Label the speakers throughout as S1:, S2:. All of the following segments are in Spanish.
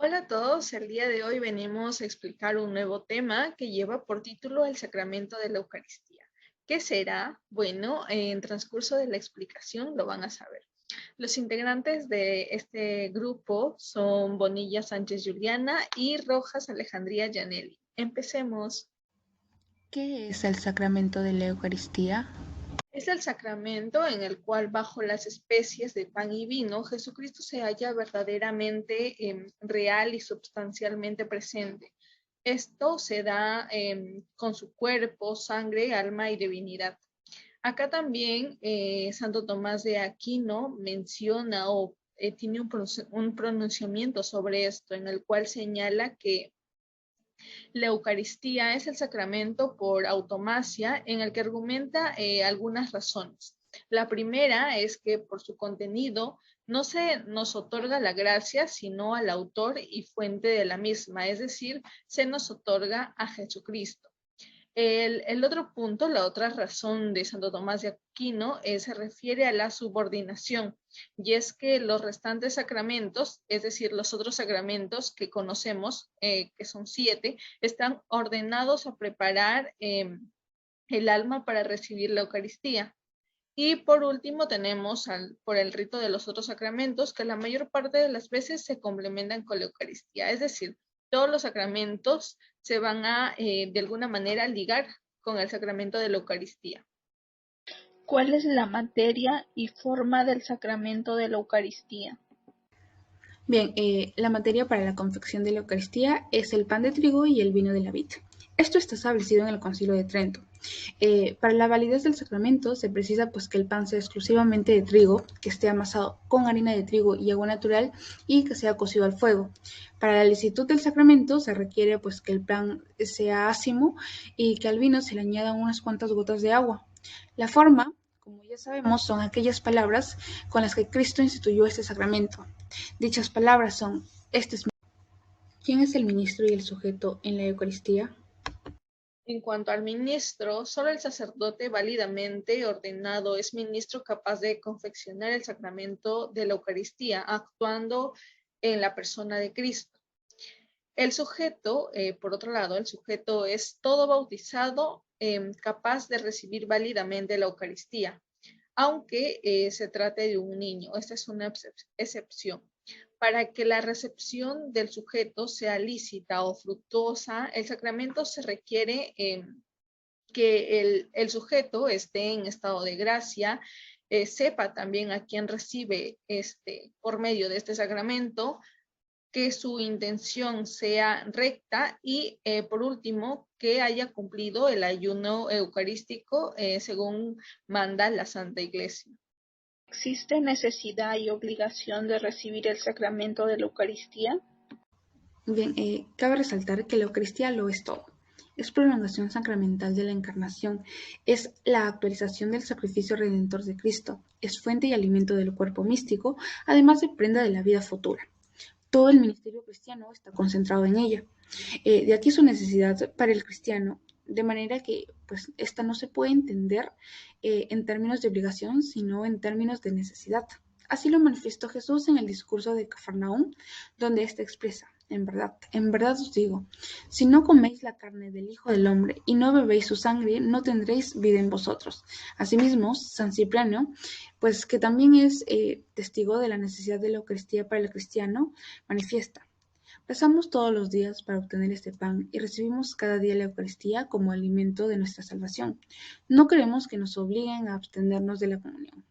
S1: Hola a todos, el día de hoy venimos a explicar un nuevo tema que lleva por título el sacramento de la Eucaristía. ¿Qué será? Bueno, en transcurso de la explicación lo van a saber. Los integrantes de este grupo son Bonilla Sánchez Juliana y Rojas Alejandría Yaneli. Empecemos.
S2: ¿Qué es el sacramento de la Eucaristía?
S1: Es el sacramento en el cual bajo las especies de pan y vino Jesucristo se halla verdaderamente real y sustancialmente presente. Esto se da con su cuerpo, sangre, alma y divinidad. Acá también Santo Tomás de Aquino menciona o tiene un pronunciamiento sobre esto en el cual señala que la Eucaristía es el sacramento por automacia en el que argumenta algunas razones. La primera es que por su contenido no se nos otorga la gracia, sino al autor y fuente de la misma, es decir, se nos otorga a Jesucristo. El otro punto, la otra razón de Santo Tomás de Aquino se refiere a la subordinación, y es que los restantes sacramentos, es decir, los otros sacramentos que conocemos, que son 7, están ordenados a preparar el alma para recibir la Eucaristía. Y por último tenemos por el rito de los otros sacramentos que la mayor parte de las veces se complementan con la Eucaristía. Es decir, todos los sacramentos se van a de alguna manera ligar con el sacramento de la Eucaristía.
S3: ¿Cuál es la materia y forma del sacramento de la Eucaristía?
S2: Bien, la materia para la confección de la Eucaristía es el pan de trigo y el vino de la vid. Esto está establecido en el Concilio de Trento. Para la validez del sacramento se precisa pues que el pan sea exclusivamente de trigo, que esté amasado con harina de trigo y agua natural y que sea cocido al fuego. Para la licitud del sacramento se requiere pues que el pan sea ácimo y que al vino se le añadan unas cuantas gotas de agua. La forma, como ya sabemos, son aquellas palabras con las que Cristo instituyó este sacramento. Dichas palabras son: este es mi... ¿Quién es el ministro y el sujeto en la Eucaristía?
S1: En cuanto al ministro, solo el sacerdote válidamente ordenado es ministro capaz de confeccionar el sacramento de la Eucaristía, actuando en la persona de Cristo. El sujeto, por otro lado, el sujeto es todo bautizado capaz de recibir válidamente la Eucaristía, aunque se trate de un niño. Esta es una excepción. Para que la recepción del sujeto sea lícita o fructuosa, el sacramento se requiere que el sujeto esté en estado de gracia, sepa también a quién recibe por medio de este sacramento, que su intención sea recta y, por último, que haya cumplido el ayuno eucarístico según manda la Santa Iglesia.
S3: ¿Existe necesidad y obligación de recibir el sacramento de la Eucaristía?
S2: Bien, cabe resaltar que la Eucaristía lo es todo. Es prolongación sacramental de la Encarnación, es la actualización del sacrificio redentor de Cristo, es fuente y alimento del cuerpo místico, además de prenda de la vida futura. Todo el ministerio cristiano está concentrado en ella. De aquí su necesidad para el cristiano, de manera que pues esta no se puede entender en términos de obligación, sino en términos de necesidad. Así lo manifestó Jesús en el discurso de Cafarnaúm, donde éste expresa: en verdad os digo, si no coméis la carne del Hijo del Hombre y no bebéis su sangre, no tendréis vida en vosotros. Asimismo, San Cipriano, pues que también es testigo de la necesidad de la Eucaristía para el cristiano, manifiesta: rezamos todos los días para obtener este pan y recibimos cada día la Eucaristía como alimento de nuestra salvación. No queremos que nos obliguen a abstenernos de la comunión.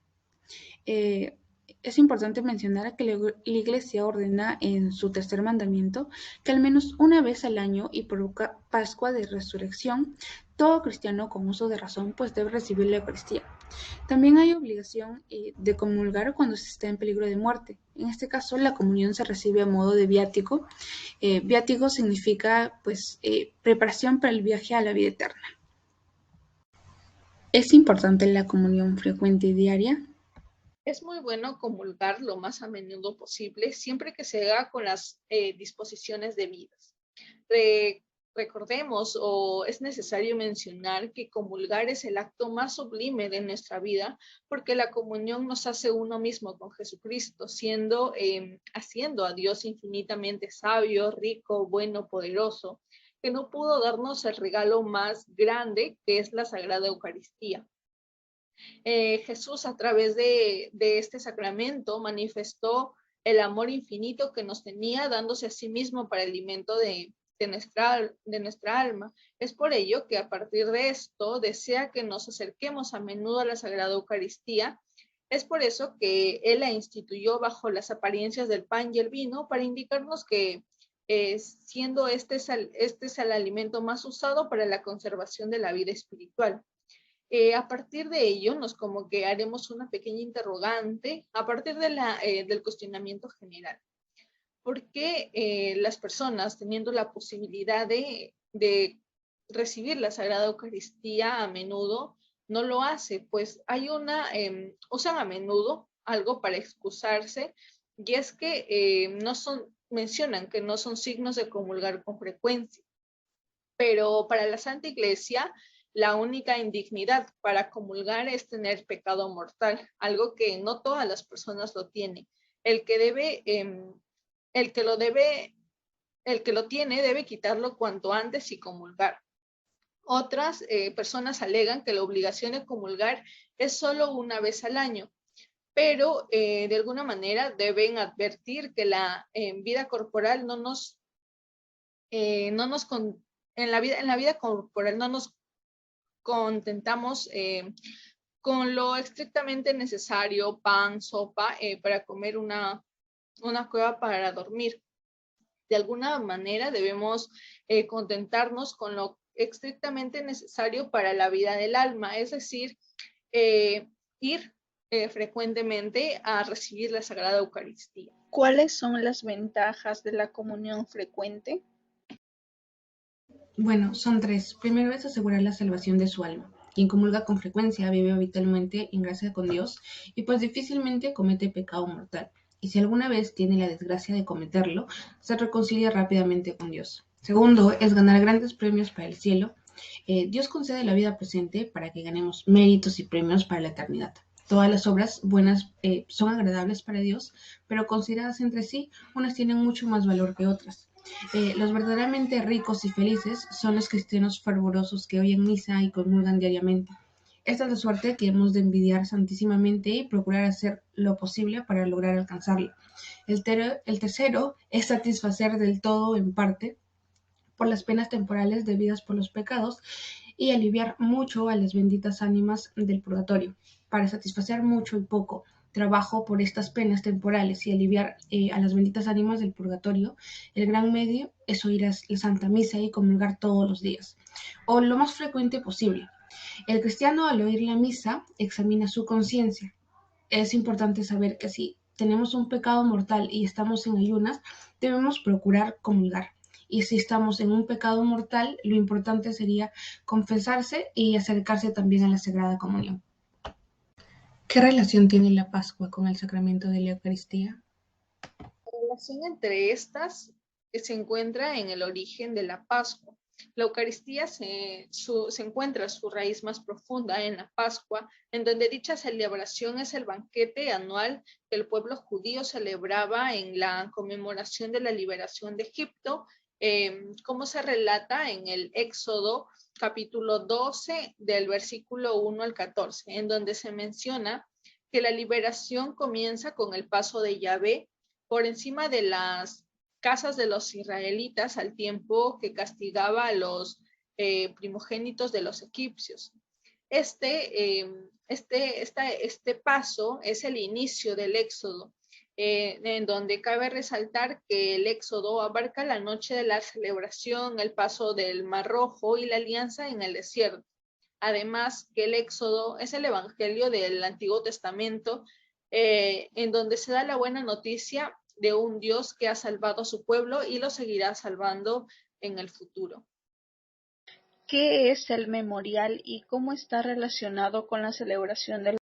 S2: Eh, es importante mencionar que la Iglesia ordena en su tercer mandamiento que al menos una vez al año y por Pascua de Resurrección, todo cristiano con uso de razón pues debe recibir la Eucaristía. También hay obligación de comulgar cuando se está en peligro de muerte. En este caso, la comunión se recibe a modo de viático. Viático significa pues preparación para el viaje a la vida eterna. ¿Es importante la comunión frecuente y diaria?
S1: Es muy bueno comulgar lo más a menudo posible, siempre que se haga con las disposiciones debidas. recordemos o es necesario mencionar que comulgar es el acto más sublime de nuestra vida porque la comunión nos hace uno mismo con Jesucristo, haciendo a Dios infinitamente sabio, rico, bueno, poderoso, que no pudo darnos el regalo más grande que es la Sagrada Eucaristía. Jesús a través de este sacramento manifestó el amor infinito que nos tenía, dándose a sí mismo para el alimento de nuestra alma. Es por ello que a partir de esto desea que nos acerquemos a menudo a la Sagrada Eucaristía. Es por eso que Él la instituyó bajo las apariencias del pan y el vino para indicarnos que siendo este es el alimento más usado para la conservación de la vida espiritual. A partir de ello, nos como que haremos una pequeña interrogante a partir del cuestionamiento general. ¿Por qué las personas, teniendo la posibilidad de recibir la Sagrada Eucaristía a menudo, no lo hace? Pues usan a menudo algo para excusarse, y es que mencionan que no son signos de comulgar con frecuencia. Pero para la Santa Iglesia, la única indignidad para comulgar es tener pecado mortal, algo que no todas las personas lo tienen. El que debe, el que lo debe, el que lo tiene debe quitarlo cuanto antes y comulgar. Otras personas alegan que la obligación de comulgar es solo una vez al año, pero de alguna manera deben advertir que la vida corporal no nos en la vida corporal no nos contentamos con lo estrictamente necesario, pan, sopa, para comer una cueva para dormir. De alguna manera debemos contentarnos con lo estrictamente necesario para la vida del alma, es decir, ir frecuentemente a recibir la Sagrada Eucaristía.
S3: ¿Cuáles son las ventajas de la comunión frecuente?
S2: Bueno, son tres. Primero es asegurar la salvación de su alma. Quien comulga con frecuencia vive habitualmente en gracia con Dios y pues difícilmente comete pecado mortal. Y si alguna vez tiene la desgracia de cometerlo, se reconcilia rápidamente con Dios. Segundo es ganar grandes premios para el cielo. Dios concede la vida presente para que ganemos méritos y premios para la eternidad. Todas las obras buenas son agradables para Dios, pero consideradas entre sí, unas tienen mucho más valor que otras. Los verdaderamente ricos y felices son los cristianos fervorosos que oyen misa y comulgan diariamente. Esta es la suerte que hemos de envidiar santísimamente y procurar hacer lo posible para lograr alcanzarla. El tercero es satisfacer del todo, en parte, por las penas temporales debidas por los pecados y aliviar mucho a las benditas ánimas del purgatorio. Para satisfacer mucho y poco trabajo por estas penas temporales y aliviar a las benditas ánimas del purgatorio, el gran medio es oír a la Santa Misa y comulgar todos los días, o lo más frecuente posible. El cristiano, al oír la misa, examina su conciencia. Es importante saber que si tenemos un pecado mortal y estamos en ayunas, debemos procurar comulgar. Y si estamos en un pecado mortal, lo importante sería confesarse y acercarse también a la Sagrada Comunión. ¿Qué relación tiene la Pascua con el sacramento de la Eucaristía?
S1: La relación entre estas se encuentra en el origen de la Pascua. La Eucaristía se encuentra su raíz más profunda en la Pascua, en donde dicha celebración es el banquete anual que el pueblo judío celebraba en la conmemoración de la liberación de Egipto, como se relata en el Éxodo capítulo 12 del versículo 1 al 14, en donde se menciona que la liberación comienza con el paso de Yahvé por encima de las casas de los israelitas al tiempo que castigaba a los primogénitos de los egipcios. Este paso es el inicio del Éxodo, en donde cabe resaltar que el Éxodo abarca la noche de la celebración, el paso del Mar Rojo y la alianza en el desierto. Además, que el Éxodo es el Evangelio del Antiguo Testamento, en donde se da la buena noticia de un Dios que ha salvado a su pueblo y lo seguirá salvando en el futuro.
S3: ¿Qué es el memorial y cómo está relacionado con la celebración del?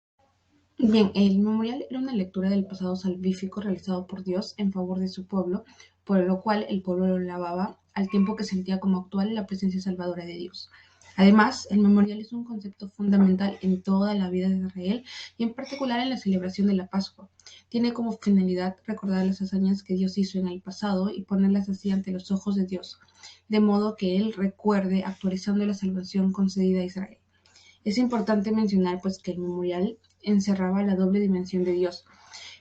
S2: Bien, el memorial era una lectura del pasado salvífico realizado por Dios en favor de su pueblo, por lo cual el pueblo lo alababa al tiempo que sentía como actual la presencia salvadora de Dios. Además, el memorial es un concepto fundamental en toda la vida de Israel y en particular en la celebración de la Pascua. Tiene como finalidad recordar las hazañas que Dios hizo en el pasado y ponerlas así ante los ojos de Dios, de modo que Él recuerde actualizando la salvación concedida a Israel. Es importante mencionar pues que el memorial encerraba la doble dimensión de Dios,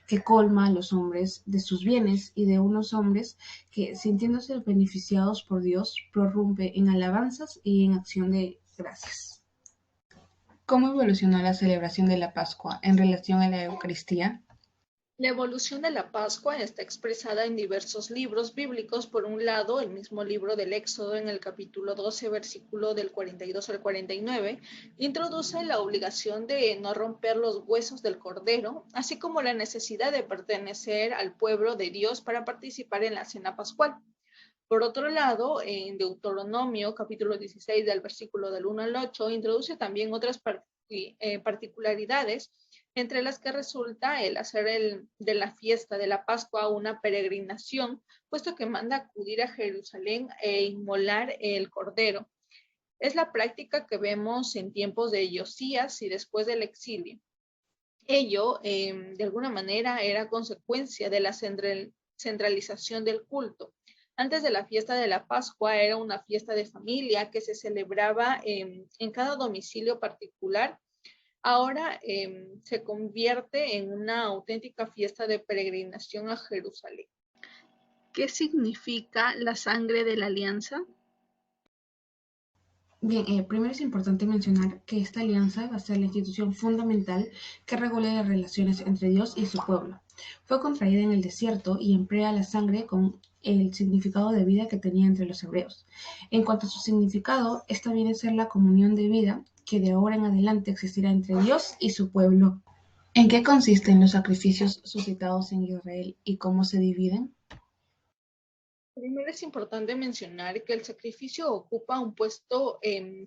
S2: que colma a los hombres de sus bienes y de unos hombres que, sintiéndose beneficiados por Dios, prorrumpe en alabanzas y en acción de gracias. ¿Cómo evolucionó la celebración de la Pascua en relación a la Eucaristía?
S1: La evolución de la Pascua está expresada en diversos libros bíblicos. Por un lado, el mismo libro del Éxodo en el capítulo 12, versículo del 42 al 49, introduce la obligación de no romper los huesos del cordero, así como la necesidad de pertenecer al pueblo de Dios para participar en la cena pascual. Por otro lado, en Deuteronomio, capítulo 16, del versículo del 1 al 8, introduce también otras particularidades, entre las que resulta el hacer de la fiesta de la Pascua una peregrinación, puesto que manda acudir a Jerusalén e inmolar el cordero. Es la práctica que vemos en tiempos de Josías y después del exilio. Ello, de alguna manera, era consecuencia de la centralización del culto. Antes de la fiesta de la Pascua era una fiesta de familia que se celebraba en cada domicilio particular. Ahora se convierte en una auténtica fiesta de peregrinación a Jerusalén.
S3: ¿Qué significa la sangre de la alianza?
S2: Bien, primero es importante mencionar que esta alianza va a ser la institución fundamental que regule las relaciones entre Dios y su pueblo. Fue contraída en el desierto y emplea la sangre con el significado de vida que tenía entre los hebreos. En cuanto a su significado, esta viene a ser la comunión de vida que de ahora en adelante existirá entre Dios y su pueblo. ¿En qué consisten los sacrificios suscitados en Israel y cómo se dividen?
S1: Primero es importante mencionar que el sacrificio ocupa un puesto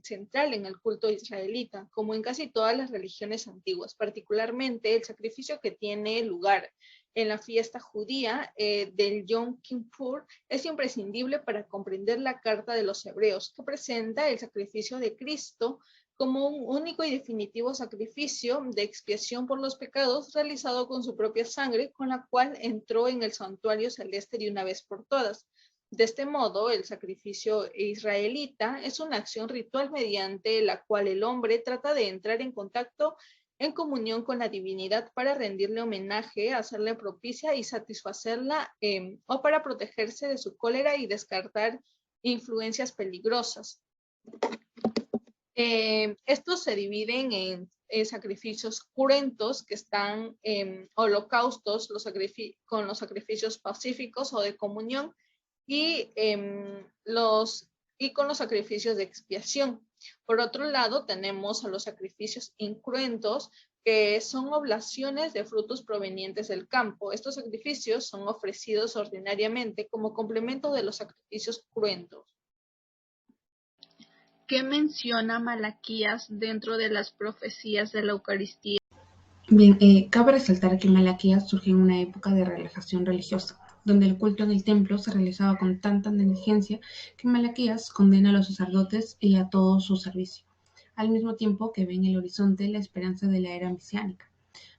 S1: central en el culto israelita, como en casi todas las religiones antiguas, particularmente el sacrificio que tiene lugar en la fiesta judía del Yom Kippur es imprescindible para comprender la carta de los hebreos, que presenta el sacrificio de Cristo como un único y definitivo sacrificio de expiación por los pecados realizado con su propia sangre, con la cual entró en el santuario celeste de una vez por todas. De este modo, el sacrificio israelita es una acción ritual mediante la cual el hombre trata de entrar en contacto, en comunión con la divinidad para rendirle homenaje, hacerle propicia y satisfacerla, o para protegerse de su cólera y descartar influencias peligrosas. Estos se dividen en sacrificios cruentos, que están holocaustos, con los sacrificios pacíficos o de comunión, y, y con los sacrificios de expiación. Por otro lado, tenemos a los sacrificios incruentos, que son oblaciones de frutos provenientes del campo. Estos sacrificios son ofrecidos ordinariamente como complemento de los sacrificios cruentos.
S3: ¿Qué menciona Malaquías dentro de las profecías de la Eucaristía?
S2: Bien, cabe resaltar que Malaquías surgió en una época de relajación religiosa, donde el culto en el templo se realizaba con tanta negligencia que Malaquías condena a los sacerdotes y a todo su servicio, al mismo tiempo que ve en el horizonte la esperanza de la era mesiánica.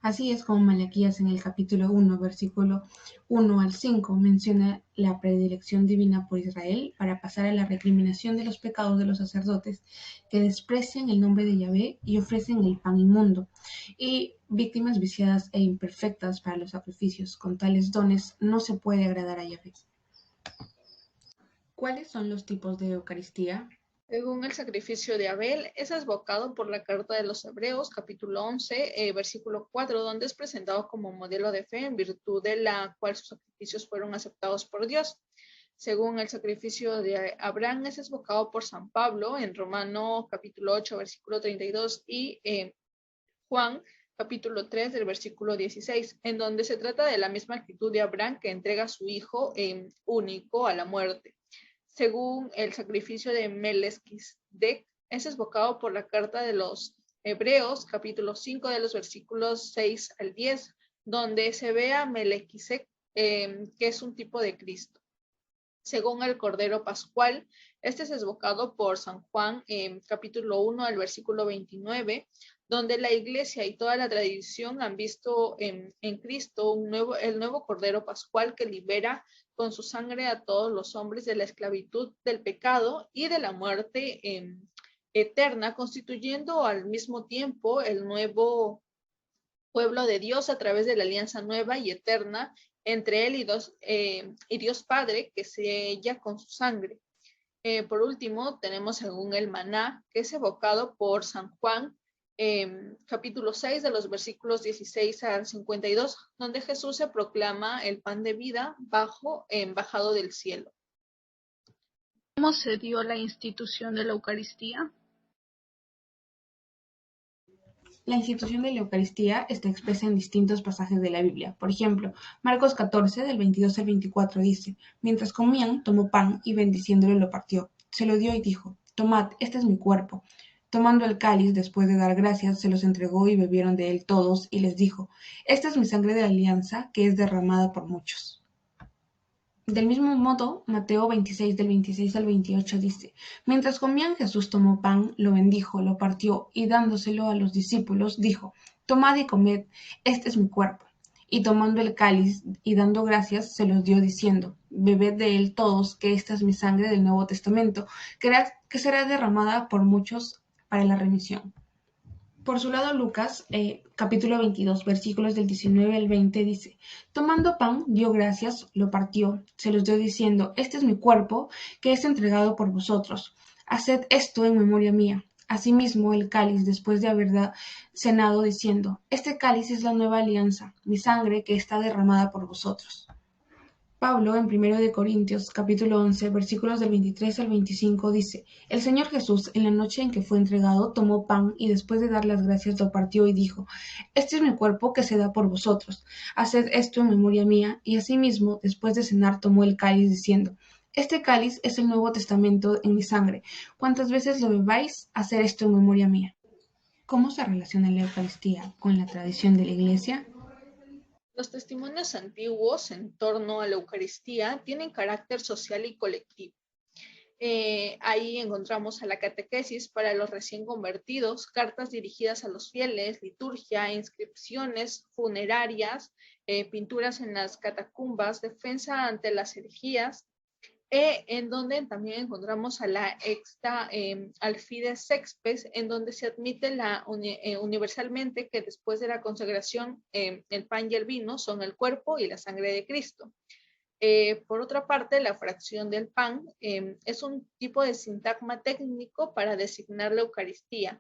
S2: Así es como Malaquías en el capítulo 1, versículo 1 al 5, menciona la predilección divina por Israel para pasar a la recriminación de los pecados de los sacerdotes que desprecian el nombre de Yahvé y ofrecen el pan inmundo, y víctimas viciadas e imperfectas para los sacrificios. Con tales dones no se puede agradar a Yahvé. ¿Cuáles son los tipos de Eucaristía?
S1: Según el sacrificio de Abel, es evocado por la carta de los Hebreos, capítulo 11, versículo 4, donde es presentado como modelo de fe, en virtud de la cual sus sacrificios fueron aceptados por Dios. Según el sacrificio de Abraham, es evocado por San Pablo en Romano, capítulo 8, versículo 32, y Juan, capítulo 3, del versículo 16, en donde se trata de la misma actitud de Abraham, que entrega a su hijo único a la muerte. Según el sacrificio de Melquisedec, es evocado por la carta de los Hebreos, capítulo 5, de los versículos 6 al 10, donde se ve a Melquisedec, que es un tipo de Cristo. según el Cordero Pascual. Este es evocado por San Juan en capítulo 1 al versículo 29, donde la Iglesia y toda la tradición han visto en Cristo el nuevo Cordero Pascual que libera con su sangre a todos los hombres de la esclavitud del pecado y de la muerte eterna, constituyendo al mismo tiempo el nuevo pueblo de Dios a través de la alianza nueva y eterna entre él y Dios Padre, que se sella con su sangre. Por último, tenemos según el maná, que es evocado por San Juan, capítulo 6, de los versículos 16 al 52, donde Jesús se proclama el pan de vida bajado del cielo.
S3: ¿Cómo se dio la institución de la Eucaristía?
S2: La institución de la Eucaristía está expresa en distintos pasajes de la Biblia. Por ejemplo, Marcos 14, del 22 al 24 dice: Mientras comían, tomó pan y bendiciéndolo lo partió. Se lo dio y dijo: Tomad, este es mi cuerpo. Tomando el cáliz, después de dar gracias, se los entregó y bebieron de él todos, y les dijo: Esta es mi sangre de la alianza, que es derramada por muchos. Del mismo modo, Mateo 26, del 26 al 28 dice: Mientras comían, Jesús tomó pan, lo bendijo, lo partió, y dándoselo a los discípulos, dijo: Tomad y comed, este es mi cuerpo. Y tomando el cáliz y dando gracias, se los dio diciendo: Bebed de él todos, que esta es mi sangre del Nuevo Testamento, que será derramada por muchos para la remisión. Por su lado, Lucas, capítulo 22, versículos del 19 al 20, dice: Tomando pan, dio gracias, lo partió, se los dio diciendo: Este es mi cuerpo, que es entregado por vosotros. Haced esto en memoria mía. Asimismo, el cáliz, después de haber cenado, diciendo: Este cáliz es la nueva alianza, mi sangre, que está derramada por vosotros. Pablo, en 1 Corintios, capítulo 11, versículos del 23 al 25, dice: El Señor Jesús, en la noche en que fue entregado, tomó pan y después de dar las gracias lo partió y dijo: Este es mi cuerpo que se da por vosotros. Haced esto en memoria mía. Y asimismo, después de cenar, tomó el cáliz diciendo: Este cáliz es el Nuevo Testamento en mi sangre. Cuantas veces lo bebáis, haced esto en memoria mía. ¿Cómo se relaciona la Eucaristía con la tradición de la Iglesia?
S1: Los testimonios antiguos en torno a la Eucaristía tienen carácter social y colectivo. Ahí encontramos a la catequesis para los recién convertidos, cartas dirigidas a los fieles, liturgia, inscripciones funerarias, pinturas en las catacumbas, defensa ante las herejías, en donde también encontramos a la exta al Fides Sexpes, en donde se admite universalmente que después de la consagración el pan y el vino son el cuerpo y la sangre de Cristo. Por otra parte, la fracción del pan es un tipo de sintagma técnico para designar la Eucaristía.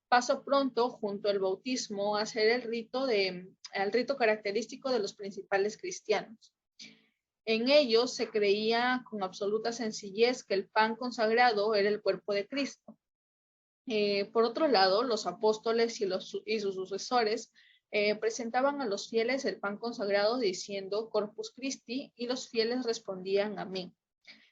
S1: Paso pronto, junto al bautismo, a ser el rito característico de los principales cristianos. En ellos se creía con absoluta sencillez que el pan consagrado era el cuerpo de Cristo. Por otro lado, los apóstoles y sus sucesores presentaban a los fieles el pan consagrado diciendo Corpus Christi, y los fieles respondían amén.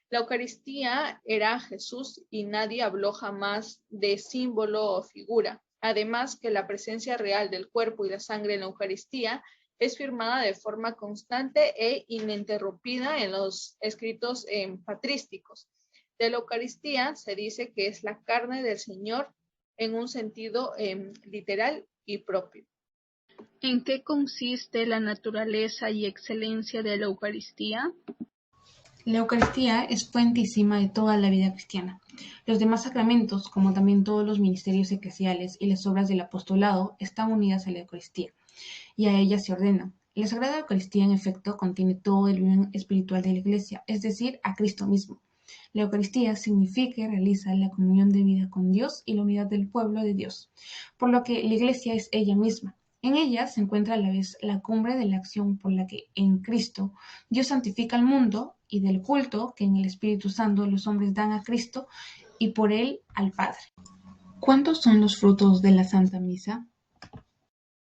S1: La Eucaristía era Jesús y nadie habló jamás de símbolo o figura. Además que la presencia real del cuerpo y la sangre en la Eucaristía es firmada de forma constante e ininterrumpida en los escritos patrísticos. De la Eucaristía se dice que es la carne del Señor en un sentido literal y propio.
S3: ¿En qué consiste la naturaleza y excelencia de la Eucaristía?
S2: La Eucaristía es fuente y cima de toda la vida cristiana. Los demás sacramentos, como también todos los ministerios eclesiales y las obras del apostolado, están unidas a la Eucaristía, y a ella se ordena. La Sagrada Eucaristía, en efecto, contiene todo el bien espiritual de la Iglesia, es decir, a Cristo mismo. La Eucaristía significa y realiza la comunión de vida con Dios y la unidad del pueblo de Dios, por lo que la Iglesia es ella misma. En ella se encuentra a la vez la cumbre de la acción por la que en Cristo Dios santifica al mundo y del culto que en el Espíritu Santo los hombres dan a Cristo y por él al Padre. ¿Cuántos son los frutos de la Santa Misa?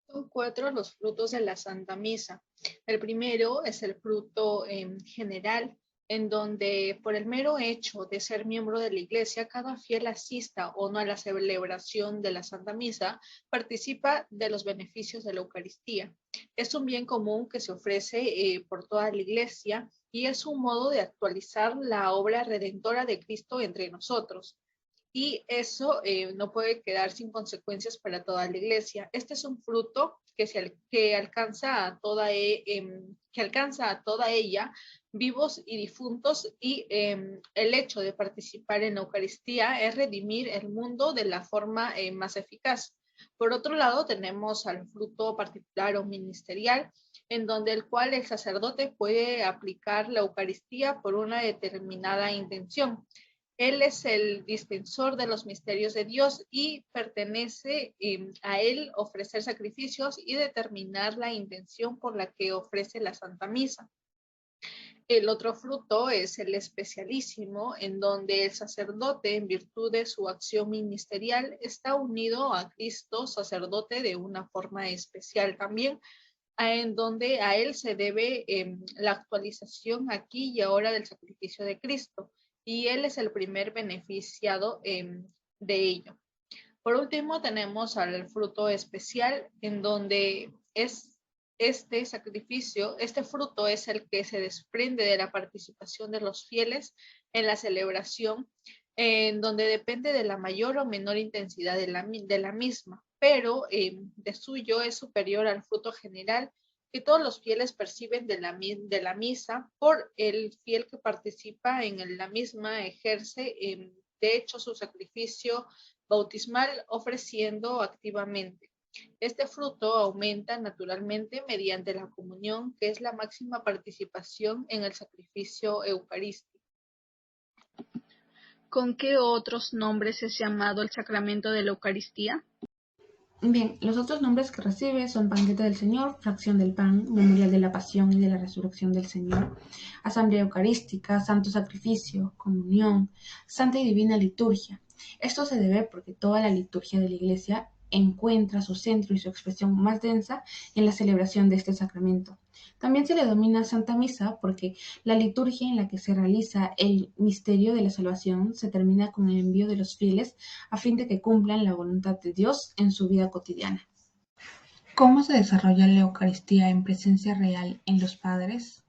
S1: Son 4 los frutos de la Santa Misa. El primero es el fruto general, en donde por el mero hecho de ser miembro de la Iglesia, cada fiel asista o no a la celebración de la Santa Misa, participa de los beneficios de la Eucaristía. Es un bien común que se ofrece por toda la Iglesia y es un modo de actualizar la obra redentora de Cristo entre nosotros. Y eso no puede quedar sin consecuencias para toda la iglesia. Este es un fruto que alcanza a toda ella, vivos y difuntos, y el hecho de participar en la Eucaristía es redimir el mundo de la forma más eficaz. Por otro lado, tenemos al fruto particular o ministerial, en donde el cual el sacerdote puede aplicar la Eucaristía por una determinada intención. Él es el dispensor de los misterios de Dios y pertenece a él ofrecer sacrificios y determinar la intención por la que ofrece la Santa Misa. El otro fruto es el especialísimo, en donde el sacerdote, en virtud de su acción ministerial, está unido a Cristo, sacerdote, de una forma especial también, en donde a él se debe la actualización aquí y ahora del sacrificio de Cristo, y él es el primer beneficiado de ello. Por último, tenemos al fruto especial, en donde es este sacrificio, este fruto es el que se desprende de la participación de los fieles en la celebración, en donde depende de la mayor o menor intensidad de la misma, pero de suyo es superior al fruto general que todos los fieles perciben de la misa, por el fiel que participa en la misma ejerce, de hecho, su sacrificio bautismal ofreciendo activamente. Este fruto aumenta naturalmente mediante la comunión, que es la máxima participación en el sacrificio eucarístico.
S3: ¿Con qué otros nombres es llamado el sacramento de la Eucaristía?
S2: Bien, los otros nombres que recibe son banquete del Señor, fracción del pan, memorial de la pasión y de la resurrección del Señor, asamblea eucarística, santo sacrificio, comunión, santa y divina liturgia. Esto se debe porque toda la liturgia de la Iglesia encuentra su centro y su expresión más densa en la celebración de este sacramento. También se le denomina Santa Misa porque la liturgia en la que se realiza el misterio de la salvación se termina con el envío de los fieles a fin de que cumplan la voluntad de Dios en su vida cotidiana. ¿Cómo se desarrolla la Eucaristía en presencia real en los padres?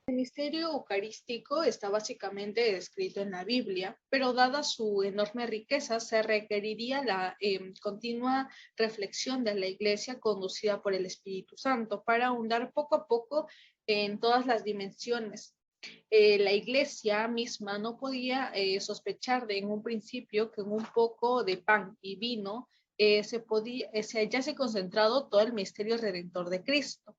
S1: El misterio eucarístico está básicamente descrito en la Biblia, pero dada su enorme riqueza, se requeriría la continua reflexión de la Iglesia conducida por el Espíritu Santo para ahondar poco a poco en todas las dimensiones. La Iglesia misma no podía sospechar en un principio que en un poco de pan y vino se hallase concentrado todo el misterio redentor de Cristo.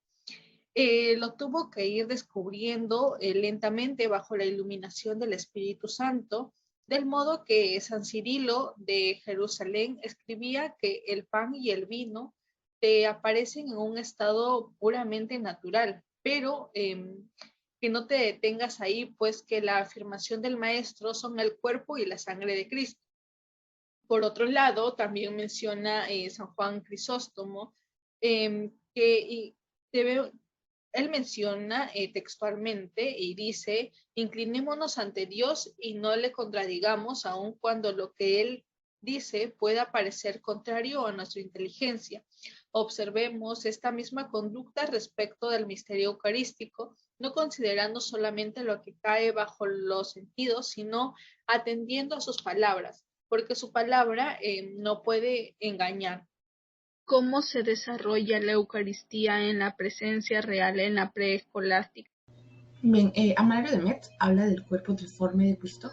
S1: Lo tuvo que ir descubriendo lentamente bajo la iluminación del Espíritu Santo, del modo que San Cirilo de Jerusalén escribía que el pan y el vino te aparecen en un estado puramente natural, pero que no te detengas ahí, pues que la afirmación del Maestro son el cuerpo y la sangre de Cristo. Por otro lado, también menciona San Juan Crisóstomo que debe, él menciona textualmente y dice: inclinémonos ante Dios y no le contradigamos, aun cuando lo que Él dice pueda parecer contrario a nuestra inteligencia. Observemos esta misma conducta respecto del misterio eucarístico, no considerando solamente lo que cae bajo los sentidos, sino atendiendo a sus palabras, porque su palabra no puede engañar.
S3: ¿Cómo se desarrolla la Eucaristía en la presencia real en la preescolástica?
S2: Bien, Amalario de Metz habla del cuerpo triforme de Cristo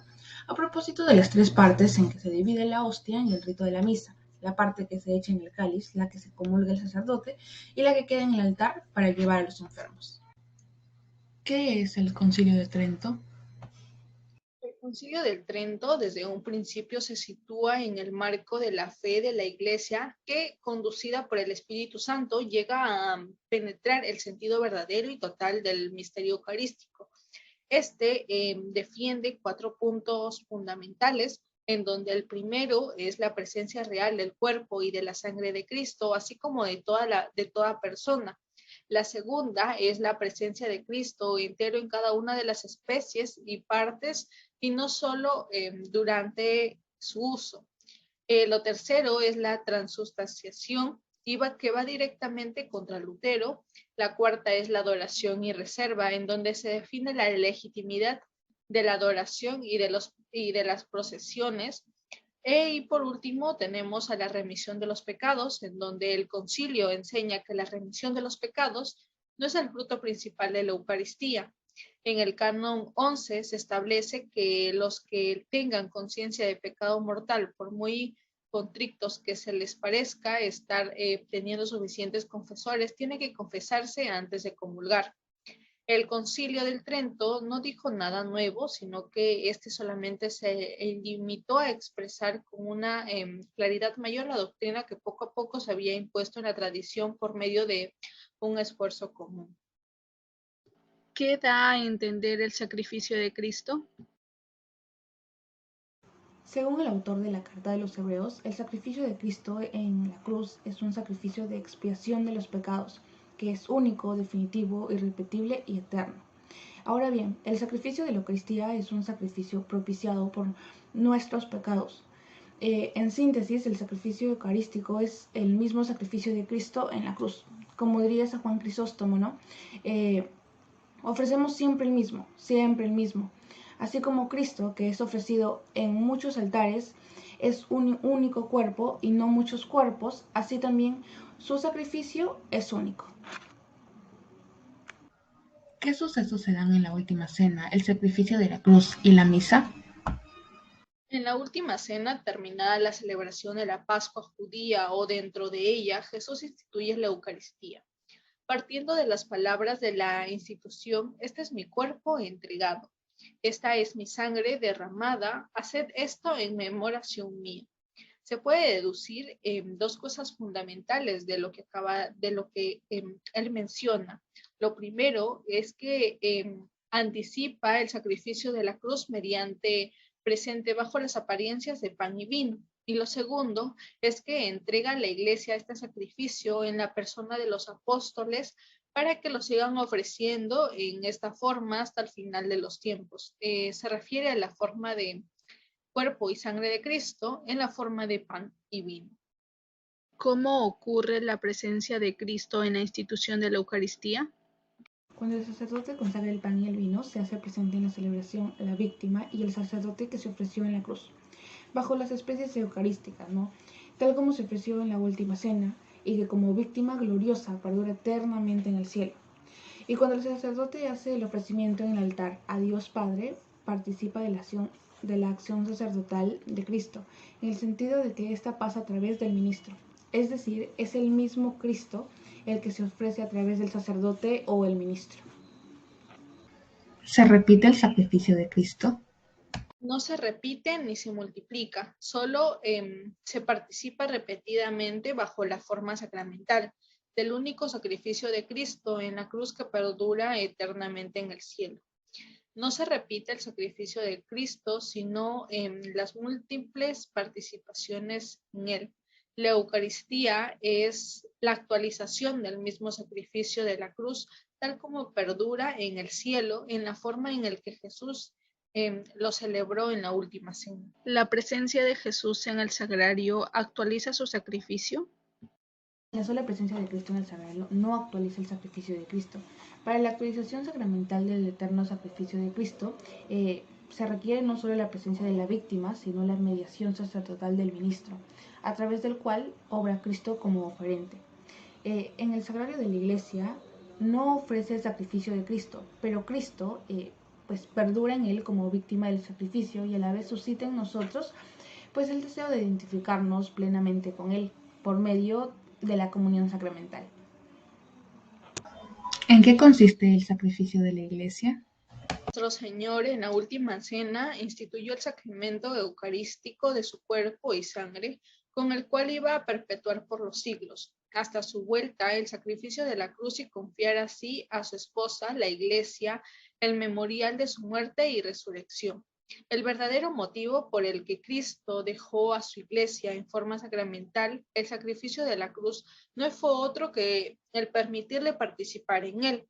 S2: a propósito de las tres partes en que se divide la hostia en el rito de la misa: la parte que se echa en el cáliz, la que se comulga el sacerdote y la que queda en el altar para llevar a los enfermos. ¿Qué es el Concilio de Trento?
S1: El Concilio de Trento desde un principio se sitúa en el marco de la fe de la Iglesia que, conducida por el Espíritu Santo, llega a penetrar el sentido verdadero y total del misterio eucarístico. Este defiende 4 puntos fundamentales, en donde el primero es la presencia real del cuerpo y de la sangre de Cristo, así como de toda persona. La segunda es la presencia de Cristo entero en cada una de las especies y partes, y no solo durante su uso. Lo tercero es la transustanciación, que va directamente contra Lutero. La cuarta es la adoración y reserva, en donde se define la legitimidad de la adoración y de las procesiones. Y por último tenemos a la remisión de los pecados, en donde el concilio enseña que la remisión de los pecados no es el fruto principal de la Eucaristía. En el canon 11 se establece que los que tengan conciencia de pecado mortal, por muy contrictos que se les parezca estar teniendo suficientes confesores, tienen que confesarse antes de comulgar. El Concilio del Trento no dijo nada nuevo, sino que este solamente se limitó a expresar con una claridad mayor la doctrina que poco a poco se había impuesto en la tradición por medio de un esfuerzo común.
S3: ¿Qué da a entender el sacrificio de Cristo?
S2: Según el autor de la Carta de los Hebreos, el sacrificio de Cristo en la cruz es un sacrificio de expiación de los pecados, que es único, definitivo, irrepetible y eterno. Ahora bien, el sacrificio de la Eucaristía es un sacrificio propiciado por nuestros pecados. En síntesis, el sacrificio eucarístico es el mismo sacrificio de Cristo en la cruz. Como diría San Juan Crisóstomo, ¿no? Ofrecemos siempre el mismo, siempre el mismo. Así como Cristo, que es ofrecido en muchos altares, es un único cuerpo y no muchos cuerpos, así también su sacrificio es único. ¿Qué sucesos se dan en la última cena, el sacrificio de la cruz y la misa?
S1: En la última cena, terminada la celebración de la Pascua judía o dentro de ella, Jesús instituye la Eucaristía. Partiendo de las palabras de la institución, este es mi cuerpo entregado, esta es mi sangre derramada, haced esto en memoración mía. Se puede deducir dos cosas fundamentales de lo que él menciona. Lo primero es que anticipa el sacrificio de la cruz mediante presente bajo las apariencias de pan y vino. Y lo segundo es que entrega a la iglesia este sacrificio en la persona de los apóstoles para que lo sigan ofreciendo en esta forma hasta el final de los tiempos. Se refiere a la forma de cuerpo y sangre de Cristo en la forma de pan y vino.
S3: ¿Cómo ocurre la presencia de Cristo en la institución de la Eucaristía?
S2: Cuando el sacerdote consagra el pan y el vino, se hace presente en la celebración la víctima y el sacerdote que se ofreció en la cruz, bajo las especies eucarísticas, ¿no? Tal como se ofreció en la última cena, y que como víctima gloriosa perdura eternamente en el cielo. Y cuando el sacerdote hace el ofrecimiento en el altar a Dios Padre, participa de la acción sacerdotal de Cristo, en el sentido de que ésta pasa a través del ministro. Es decir, es el mismo Cristo el que se ofrece a través del sacerdote o el ministro. ¿Se repite el sacrificio de Cristo?
S1: No se repite ni se multiplica, solo se participa repetidamente bajo la forma sacramental del único sacrificio de Cristo en la cruz que perdura eternamente en el cielo. No se repite el sacrificio de Cristo, sino en las múltiples participaciones en él. La Eucaristía es la actualización del mismo sacrificio de la cruz, tal como perdura en el cielo, en la forma en la que Jesús lo celebró en la última cena.
S3: ¿La presencia de Jesús en el sagrario actualiza su sacrificio?
S2: La sola presencia de Cristo en el sagrario no actualiza el sacrificio de Cristo. Para la actualización sacramental del eterno sacrificio de Cristo, se requiere no solo la presencia de la víctima, sino la mediación sacerdotal del ministro, a través del cual obra Cristo como oferente. En el sagrario de la Iglesia no ofrece el sacrificio de Cristo, pero Cristo pues perdura en él como víctima del sacrificio y a la vez suscita en nosotros pues el deseo de identificarnos plenamente con él por medio de la comunión sacramental. ¿En qué consiste el sacrificio de la Iglesia?
S1: Nuestro Señor en la última cena instituyó el sacramento eucarístico de su cuerpo y sangre, con el cual iba a perpetuar por los siglos, hasta su vuelta, el sacrificio de la cruz y confiar así a su esposa, la Iglesia, el memorial de su muerte y resurrección. El verdadero motivo por el que Cristo dejó a su Iglesia en forma sacramental el sacrificio de la cruz no fue otro que el permitirle participar en él,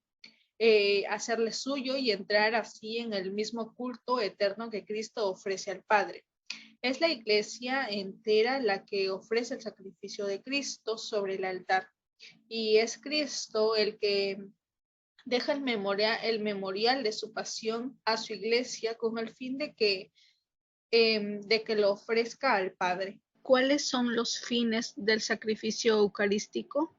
S1: hacerle suyo y entrar así en el mismo culto eterno que Cristo ofrece al Padre. Es la iglesia entera la que ofrece el sacrificio de Cristo sobre el altar. Y es Cristo el que deja el memorial de su pasión a su iglesia con el fin de que lo ofrezca al Padre.
S3: ¿Cuáles son los fines del sacrificio eucarístico?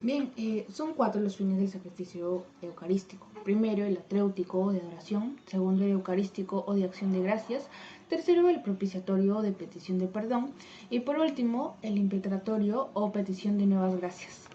S4: Bien, son 4 los fines del sacrificio eucarístico. Primero, el atréutico de adoración. Segundo, el eucarístico o de acción de gracias. Tercero, el propiciatorio de petición de perdón. Y por último, el impetratorio o petición de nuevas gracias.